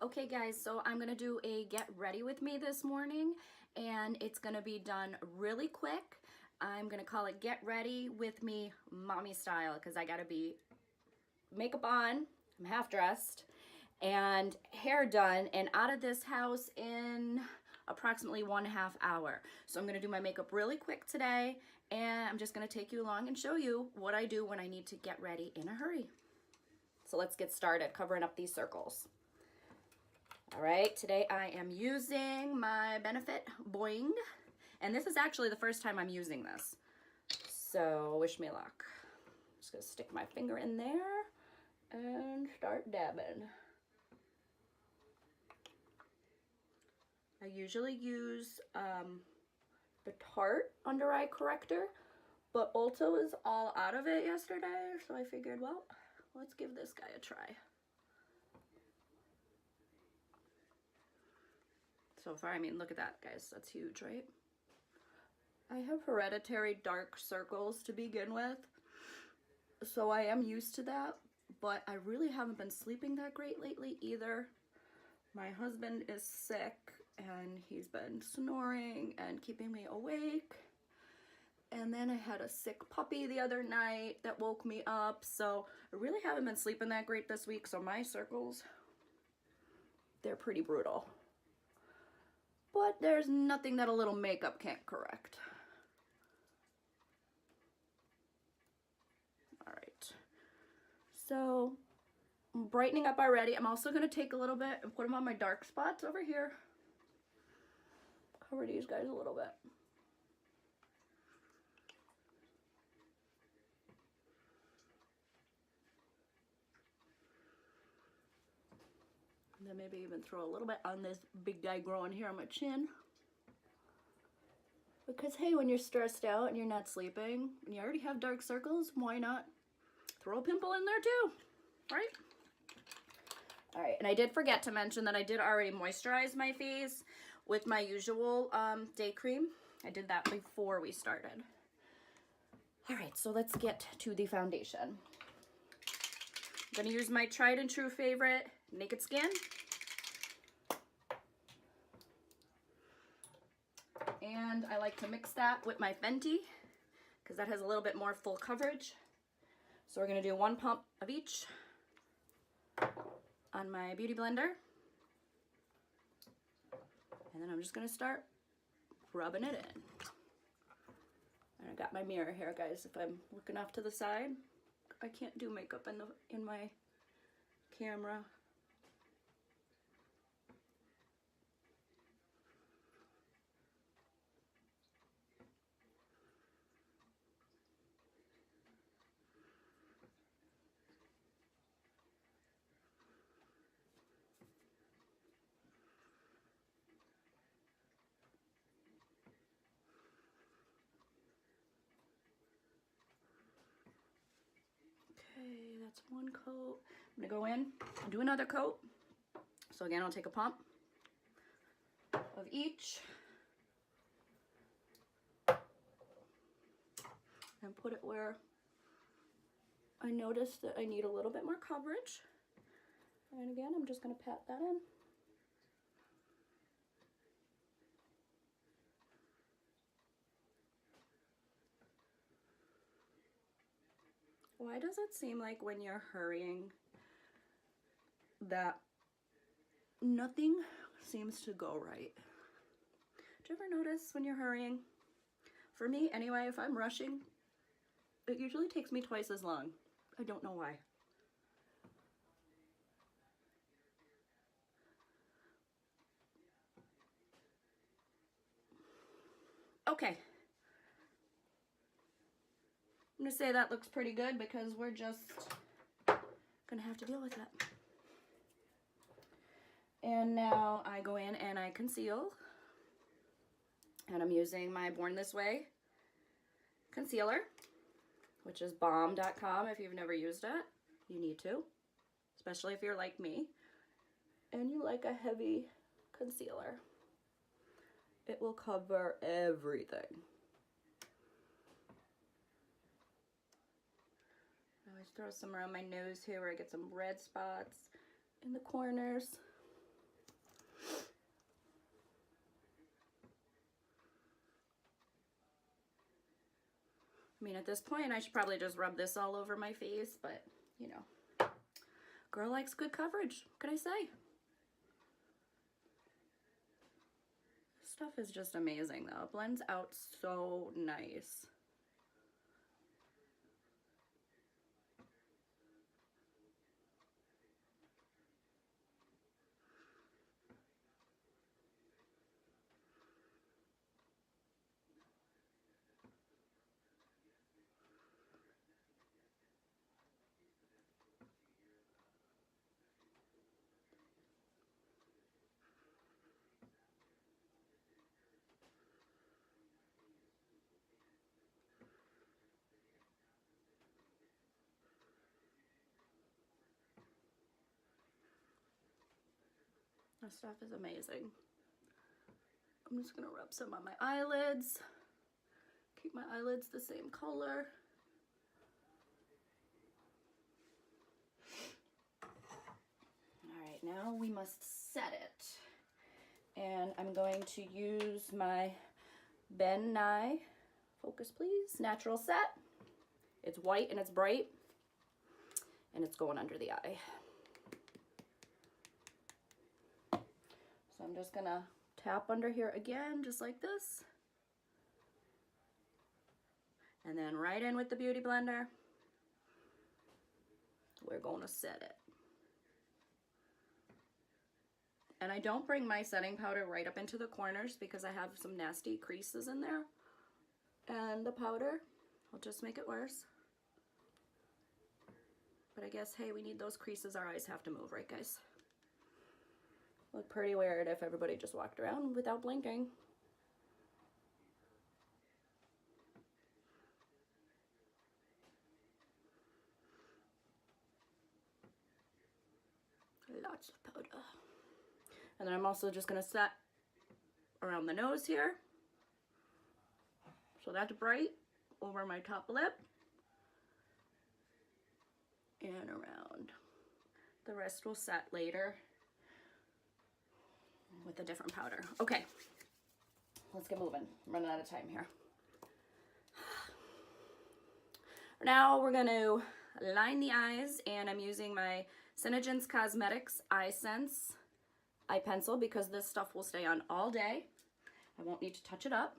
Okay guys, so I'm gonna do a get ready with me this morning, and it's gonna be done really quick. I'm gonna call it get ready with me mommy style because I gotta be makeup on, I'm half dressed, and hair done and out of this house in approximately 1.5 hours. So I'm gonna do my makeup really quick today, and I'm just gonna take you along and show you what I do when I need to get ready in a hurry. So let's get started covering up these circles. All right, today I am using my Benefit Boing, and this is actually the first time I'm using this, so wish me luck. I'm just gonna stick my finger in there and start dabbing. I usually use the Tarte under eye corrector, but Ulta was all out of it yesterday, so I figured, well, let's give this guy a try. So far, I mean, look at that, guys. That's huge, right? I have hereditary dark circles to begin with, so I am used to that, but I really haven't been sleeping that great lately either. My husband is sick, and he's been snoring and keeping me awake. And then I had a sick puppy the other night that woke me up, so I really haven't been sleeping that great this week, so my circles, they're pretty brutal. But there's nothing that a little makeup can't correct. All right, so I'm brightening up already. I'm also gonna take a little bit and put them on my dark spots over here. Cover these guys a little bit. And then maybe even throw a little bit on this big guy growing here on my chin. Because hey, when you're stressed out and you're not sleeping and you already have dark circles, why not throw a pimple in there too, right? All right, and I did forget to mention that I did already moisturize my face with my usual day cream. I did that before we started. All right, so let's get to the foundation. I'm gonna use my tried and true favorite, Naked Skin. And I like to mix that with my Fenty because that has a little bit more full coverage. So we're gonna do 1 pump of each on my beauty blender. And then I'm just gonna start rubbing it in. And I got my mirror here, guys. If I'm looking off to the side, I can't do makeup in my camera. Okay, that's 1 coat. I'm gonna go in and do another coat. So again, I'll take a pump of each and put it where I notice that I need a little bit more coverage. And again, I'm just gonna pat that in. Why does it seem like when you're hurrying that nothing seems to go right? Do you ever notice when you're hurrying? For me, anyway, if I'm rushing, it usually takes me twice as long. I don't know why. Okay. I'm gonna say that looks pretty good because we're just gonna have to deal with it. And now I go in and I conceal. And I'm using my Born This Way concealer, which is bomb.com. If you've never used it, you need to, especially if you're like me and you like a heavy concealer. It will cover everything. I always throw some around my nose here where I get some red spots in the corners. I mean, at this point, I should probably just rub this all over my face, but, you know, girl likes good coverage. What can I say? This stuff is just amazing, though. It blends out so nice. This stuff is amazing. I'm just gonna rub some on my eyelids. Keep my eyelids the same color. All right, now we must set it. And I'm going to use my Ben Nye, focus please, natural set. It's white and it's bright, and it's going under the eye. So I'm just gonna tap under here again, just like this. And then right in with the Beauty Blender, we're going to set it. And I don't bring my setting powder right up into the corners because I have some nasty creases in there. And the powder will just make it worse. But I guess, hey, we need those creases. Our eyes have to move, right, guys? Look pretty weird if everybody just walked around without blinking. Lots of powder. And then I'm also just going to set around the nose here. So that's bright over my top lip. And around. The rest will set later with a different powder. Okay, let's get moving. I'm running out of time here. Now we're going to line the eyes, and I'm using my Segence Causemetics Eye Sense eye pencil because this stuff will stay on all day. I won't need to touch it up.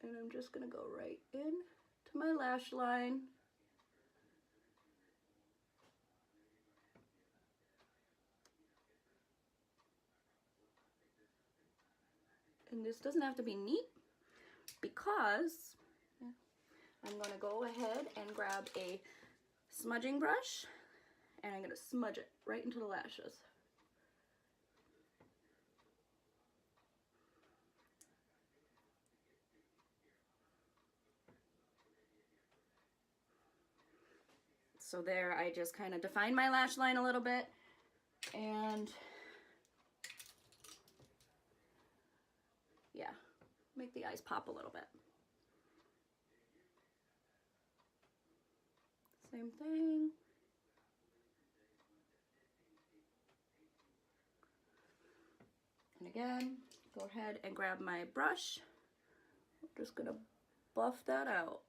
And I'm just going to go right in to my lash line. And this doesn't have to be neat because I'm going to go ahead and grab a smudging brush and I'm going to smudge it right into the lashes. So there, I just kind of defined my lash line a little bit and yeah, make the eyes pop a little bit. Same thing. And again, go ahead and grab my brush. I'm just gonna buff that out.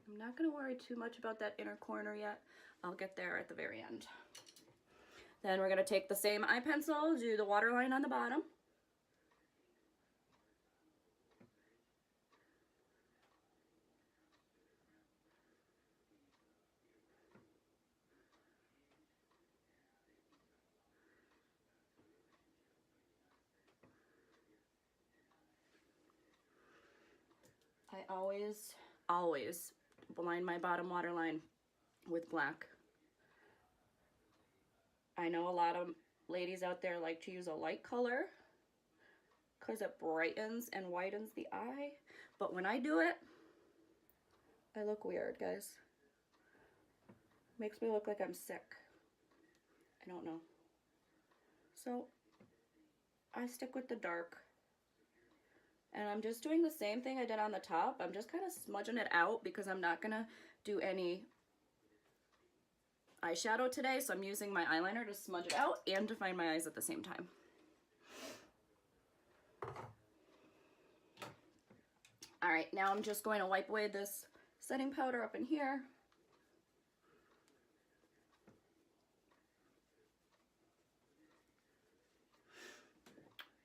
I'm not going to worry too much about that inner corner yet. I'll get there at the very end. Then we're going to take the same eye pencil, do the waterline on the bottom. I always line my bottom waterline with black. I know a lot of ladies out there like to use a light color because it brightens and whitens the eye, but when I do it, I look weird, guys. Makes me look like I'm sick. I don't know. So I stick with the dark. And I'm just doing the same thing I did on the top. I'm just kind of smudging it out because I'm not going to do any eyeshadow today, so I'm using my eyeliner to smudge it out and define my eyes at the same time. All right, now I'm just going to wipe away this setting powder up in here.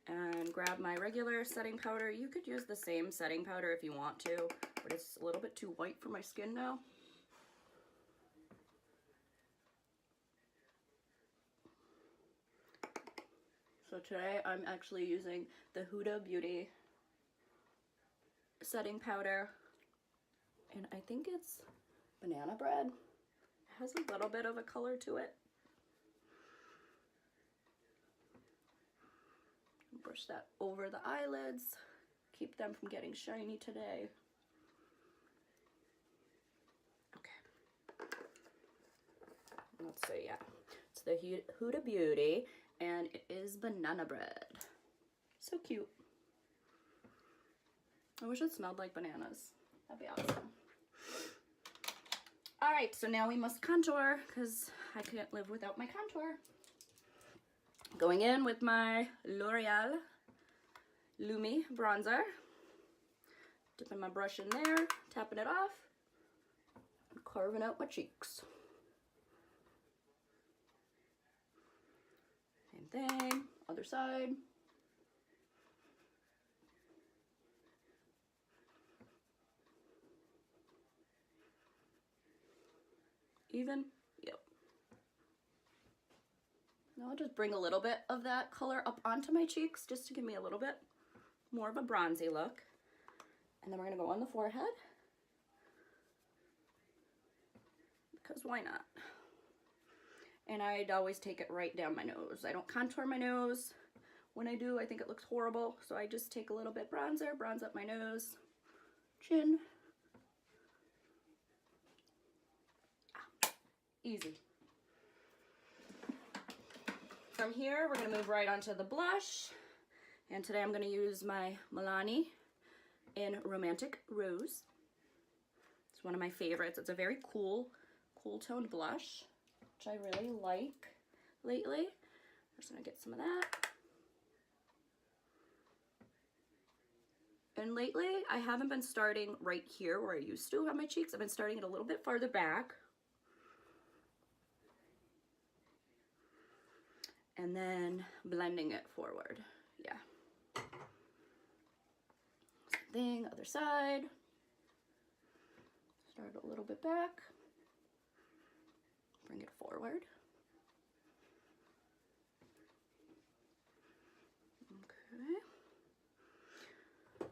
And grab my regular setting powder. You could use the same setting powder if you want to, but it's a little bit too white for my skin now. So today I'm actually using the Huda Beauty setting powder, and I think it's banana bread. It has a little bit of a color to it. Brush that over the eyelids, keep them from getting shiny today. Okay. Let's see, yeah. It's the Huda Beauty, and it is banana bread. So cute. I wish it smelled like bananas. That'd be awesome. All right, so now we must contour, because I can't live without my contour. Going in with my L'Oreal Lumi bronzer. Dipping my brush in there, tapping it off, and carving out my cheeks. Same thing, other side. Even? Yep. Now I'll just bring a little bit of that color up onto my cheeks just to give me a little bit more of a bronzy look. And then we're going to go on the forehead, because why not? And I'd always take it right down my nose. I don't contour my nose. When I do, I think it looks horrible. So I just take a little bit bronzer, bronze up my nose, chin. Easy. From here, we're going to move right onto the blush. And today I'm going to use my Milani in Romantic Rose. It's one of my favorites. It's a very cool toned blush, which I really like lately. I'm just going to get some of that. And lately, I haven't been starting right here where I used to on my cheeks. I've been starting it a little bit farther back. And then blending it forward. Yeah. Same thing, other side. Start a little bit back. Bring it forward. Okay. All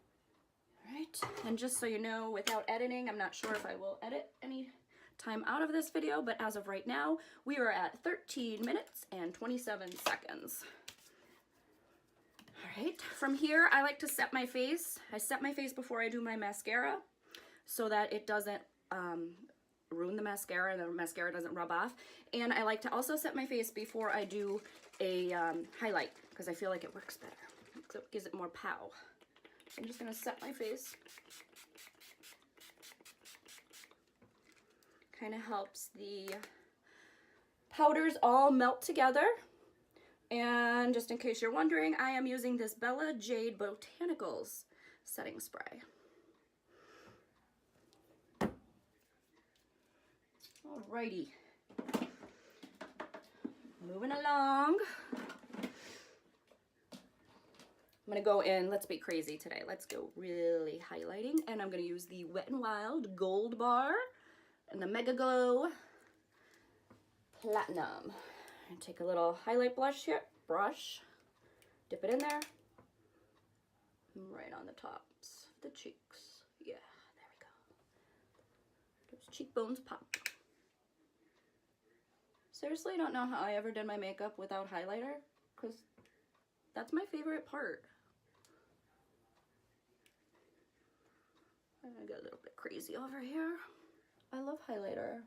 right. And just so you know, without editing, I'm not sure if I will edit any time out of this video, but as of right now, we are at 13 minutes and 27 seconds. All right, from here, I like to set my face. I set my face before I do my mascara so that it doesn't ruin the mascara and the mascara doesn't rub off. And I like to also set my face before I do a highlight, because I feel like it works better. So it gives it more pow. So I'm just gonna set my face. Kind of helps the powders all melt together. And just in case you're wondering, I am using this Bella Jade Botanicals setting spray. Alrighty. Moving along. I'm gonna go in, let's be crazy today. Let's go really highlighting. And I'm gonna use the Wet n Wild Gold Bar and the Mega Glow Platinum. And take a little highlight blush here, brush, dip it in there, right on the tops of the cheeks. Yeah, there we go. Those cheekbones pop. Seriously, I don't know how I ever did my makeup without highlighter, because that's my favorite part. I got a little bit crazy over here. I love highlighter.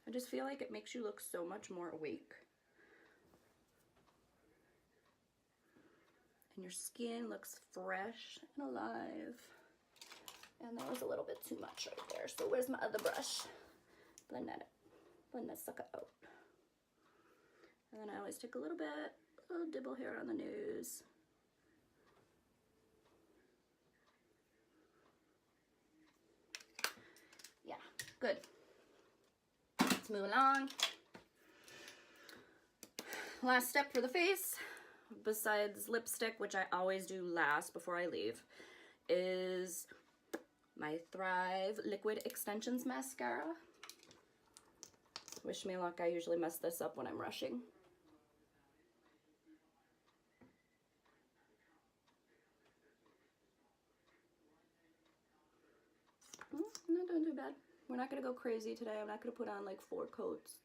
I just feel like it makes you look so much more awake. And your skin looks fresh and alive. And that was a little bit too much right there. So where's my other brush? Blend that blend that sucker out. And then I always take a little dibble here on the nose. Yeah, good. Let's move along. Last step for the face, besides lipstick, which I always do last before I leave, is my Thrive Liquid Extensions Mascara. Wish me luck, I usually mess this up when I'm rushing. Not doing too bad. We're not going to go crazy today. I'm not going to put on like 4 coats.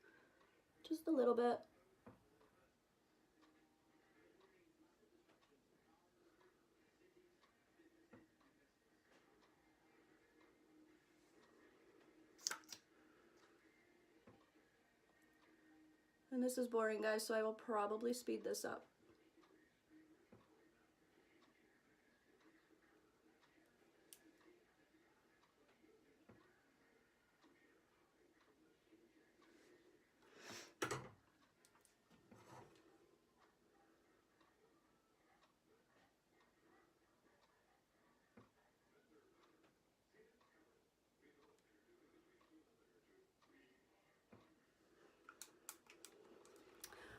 Just a little bit. And this is boring, guys, so I will probably speed this up.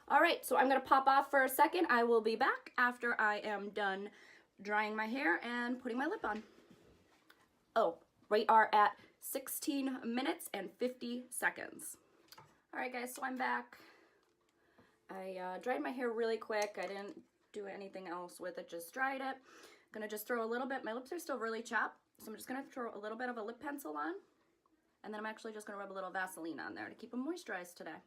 All right, so I'm gonna pop off for a second. I will be back after I am done drying my hair and putting my lip on. Oh, we are at 16 minutes and 50 seconds. All right, guys, so I'm back. I dried my hair really quick. I didn't do anything else with it, just dried it. I'm gonna just throw a little bit, my lips are still really chapped, so I'm just gonna throw a little bit of a lip pencil on, and then I'm actually just gonna rub a little Vaseline on there to keep them moisturized today.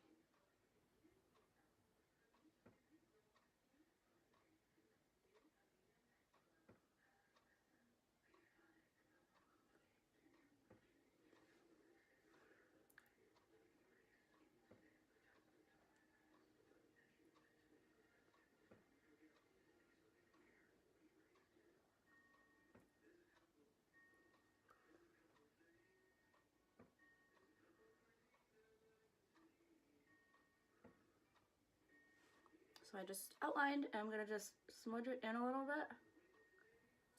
So I just outlined, and I'm gonna just smudge it in a little bit.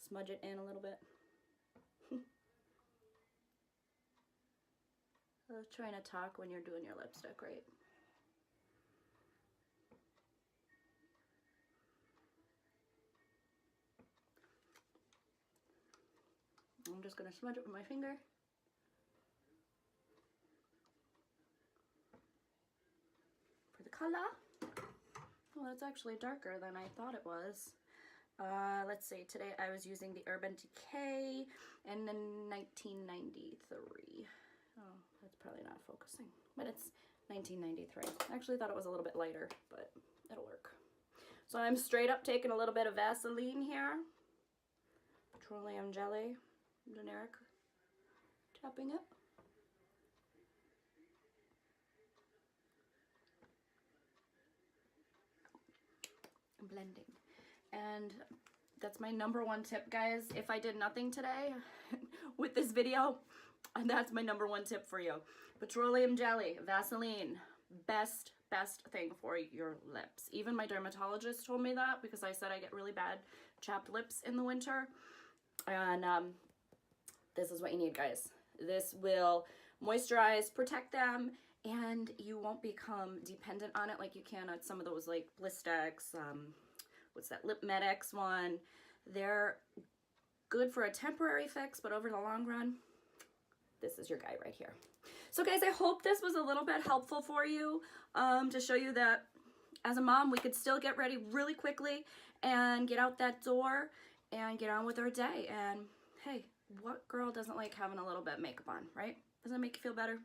Smudge it in a little bit. I was trying to talk when you're doing your lipstick, right? I'm just gonna smudge it with my finger. For the color. Well, it's actually darker than I thought it was. Let's see, today I was using the Urban Decay in 1993. Oh, that's probably not focusing, but it's 1993. I actually thought it was a little bit lighter, but it'll work. So I'm straight up taking a little bit of Vaseline here. Petroleum jelly, generic, tapping it. Blending. And that's my #1 tip, guys. If I did nothing today with this video, that's my #1 tip for you. Petroleum jelly, Vaseline, best thing for your lips. Even my dermatologist told me that, because I said I get really bad chapped lips in the winter. And this is what you need, guys. This will moisturize, protect them, and you won't become dependent on it like you can on some of those like Blistex, what's that, Lip Medics one. They're good for a temporary fix, but over the long run, this is your guy right here. So guys, I hope this was a little bit helpful for you, to show you that as a mom, we could still get ready really quickly and get out that door and get on with our day. And hey, what girl doesn't like having a little bit of makeup on, right? Doesn't it make you feel better?